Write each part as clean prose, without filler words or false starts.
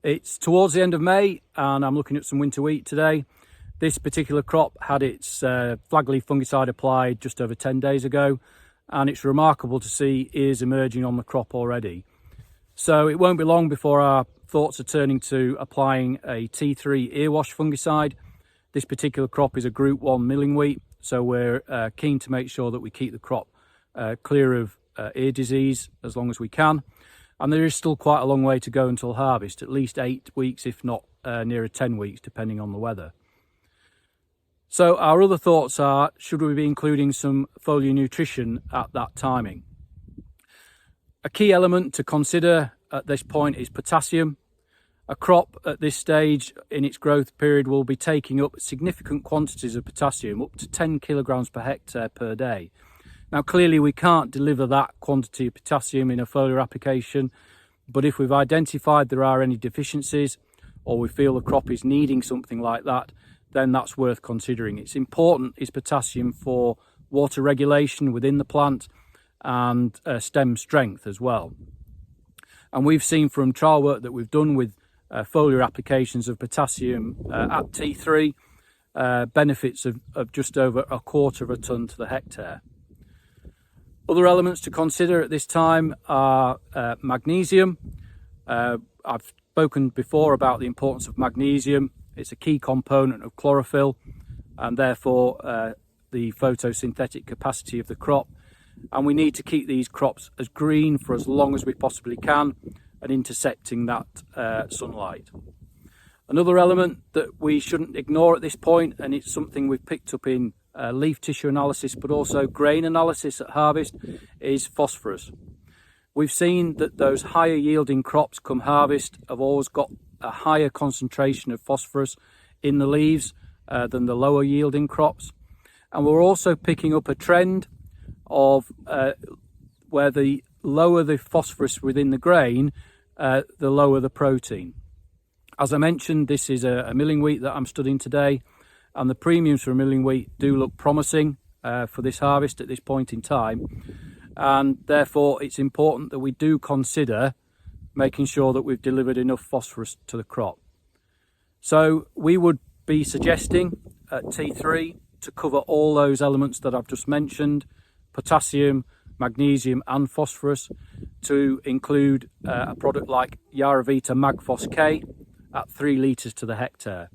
It's towards the end of May and I'm looking at some winter wheat today. This particular crop had its flag leaf fungicide applied just over 10 days ago, and it's remarkable to see ears emerging on the crop already. So it won't be long before our thoughts are turning to applying a T3 earwash fungicide. This particular crop is a group 1 milling wheat, so we're keen to make sure that we keep the crop clear of ear disease as long as we can. And there is still quite a long way to go until harvest, at least 8 weeks, if not nearer 10 weeks, depending on the weather. So our other thoughts are, should we be including some foliar nutrition at that timing? A key element to consider at this point is potassium. A crop at this stage in its growth period will be taking up significant quantities of potassium, up to 10 kilograms per hectare per day. Now, clearly we can't deliver that quantity of potassium in a foliar application, but if we've identified there are any deficiencies or we feel the crop is needing something like that, then that's worth considering. It's important is potassium for water regulation within the plant and stem strength as well. And we've seen from trial work that we've done with foliar applications of potassium at T3 benefits of just over 1/4 of a tonne to the hectare. Other elements to consider at this time are magnesium. I've spoken before about the importance of magnesium. It's a key component of chlorophyll and therefore the photosynthetic capacity of the crop. And we need to keep these crops as green for as long as we possibly can and intercepting that sunlight. Another element that we shouldn't ignore at this point, and it's something we've picked up in leaf tissue analysis but also grain analysis at harvest, is phosphorus. We've seen that those higher yielding crops come harvest have always got a higher concentration of phosphorus in the leaves than the lower yielding crops. And we're also picking up a trend of where the lower the phosphorus within the grain, the lower the protein. As I mentioned, this is a milling wheat that I'm studying today, and the premiums for milling wheat do look promising for this harvest at this point in time, and therefore it's important that we do consider making sure that we've delivered enough phosphorus to the crop. So we would be suggesting at T3 to cover all those elements that I've just mentioned: potassium, magnesium and phosphorus, to include a product like Yara Mag-Phos K at 3 litres to the hectare.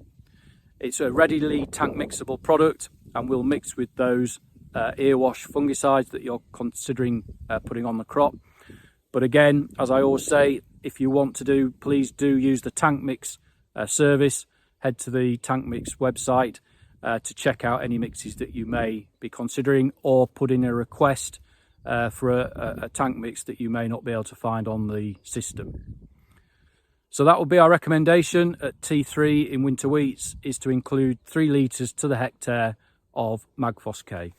It's a readily tank mixable product and will mix with those earwash fungicides that you're considering putting on the crop. But again, as I always say, if you want to please do use the tank mix service. Head to the tank mix website to check out any mixes that you may be considering, or put in a request for a tank mix that you may not be able to find on the system. So that would be our recommendation at T3 in winter wheats, is to include 3 litres to the hectare of Mag-Phos K.